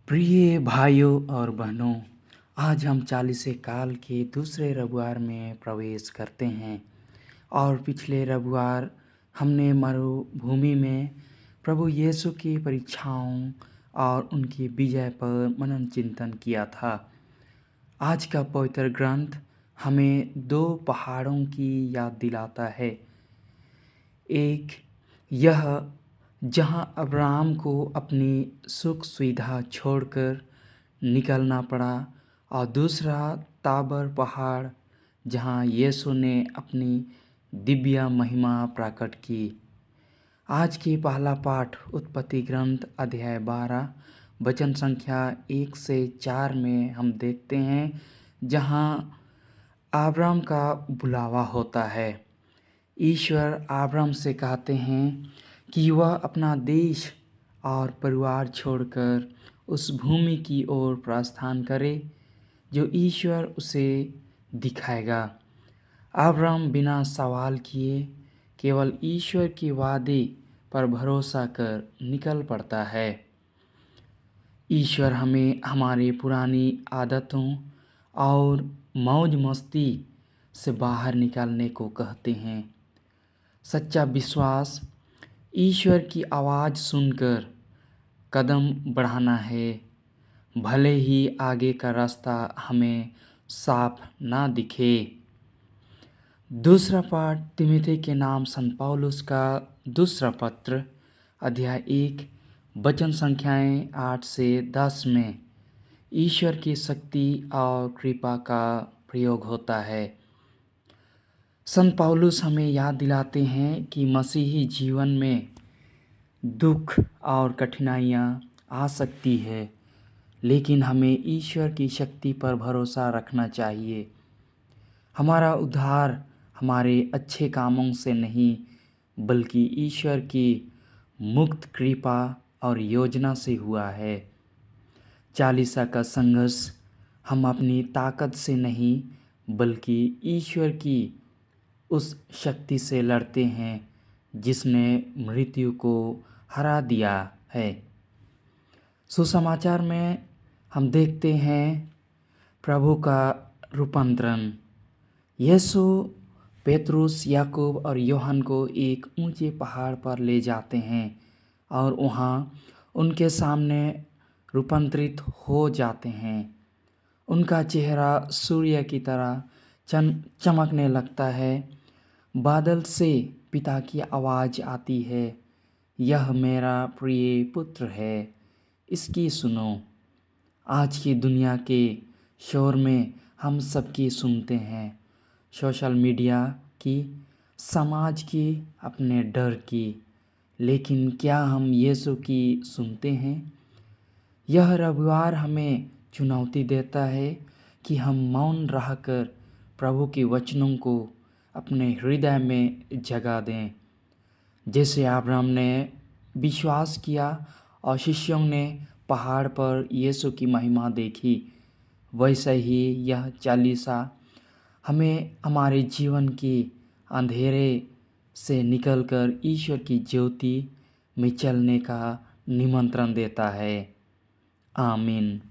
प्रिय भाइयों और बहनों, आज हम चालीसे काल के दूसरे रविवार में प्रवेश करते हैं। और पिछले रविवार हमने मरुभूमि में प्रभु यीशु की परीक्षाओं और उनकी विजय पर मनन चिंतन किया था। आज का पवित्र ग्रंथ हमें दो पहाड़ों की याद दिलाता है। एक यह जहां अब्राहम को अपनी सुख सुविधा छोड़कर निकलना पड़ा, और दूसरा ताबर पहाड़ जहां यीशु ने अपनी दिव्य महिमा प्रकट की। आज की पहला पाठ उत्पत्ति ग्रंथ अध्याय 12 वचन संख्या 1 से 4 में हम देखते हैं, जहां अब्राहम का बुलावा होता है। ईश्वर अब्राहम से कहते हैं कि वह अपना देश और परिवार छोड़कर उस भूमि की ओर प्रस्थान करे जो ईश्वर उसे दिखाएगा। अब्राहम बिना सवाल किए केवल ईश्वर के वादे पर भरोसा कर निकल पड़ता है। ईश्वर हमें हमारी पुरानी आदतों और मौज मस्ती से बाहर निकालने को कहते हैं। सच्चा विश्वास ईश्वर की आवाज़ सुनकर कदम बढ़ाना है, भले ही आगे का रास्ता हमें साफ ना दिखे। दूसरा पाठ तिमोथी के नाम संत पौलुस का दूसरा पत्र अध्याय 1 वचन संख्याएं 8 से 10 में ईश्वर की शक्ति और कृपा का प्रयोग होता है। संत पौलुस हमें याद दिलाते हैं कि मसीही जीवन में दुख और कठिनाइयाँ आ सकती है, लेकिन हमें ईश्वर की शक्ति पर भरोसा रखना चाहिए। हमारा उद्धार हमारे अच्छे कामों से नहीं, बल्कि ईश्वर की मुक्त कृपा और योजना से हुआ है। चालीसा का संघर्ष हम अपनी ताकत से नहीं, बल्कि ईश्वर की उस शक्ति से लड़ते हैं जिसने मृत्यु को हरा दिया है। सुसमाचार में हम देखते हैं प्रभु का रूपांतरण। यीशु पेतरुस, याकूब और यूहन्ना को एक ऊंचे पहाड़ पर ले जाते हैं और वहां उनके सामने रूपांतरित हो जाते हैं। उनका चेहरा सूर्य की तरह चमकने लगता है। बादल से पिता की आवाज़ आती है, यह मेरा प्रिय पुत्र है, इसकी सुनो। आज की दुनिया के शोर में हम सबकी सुनते हैं, सोशल मीडिया की, समाज की, अपने डर की, लेकिन क्या हम यीशु की सुनते हैं? यह रविवार हमें चुनौती देता है कि हम मौन रहकर प्रभु के वचनों को अपने हृदय में जगा दें। जैसे अब्राहम ने विश्वास किया और शिष्यों ने पहाड़ पर यीशु की महिमा देखी, वैसे ही यह चालीसा हमें हमारे जीवन के अंधेरे से निकलकर ईश्वर की ज्योति में चलने का निमंत्रण देता है। आमीन।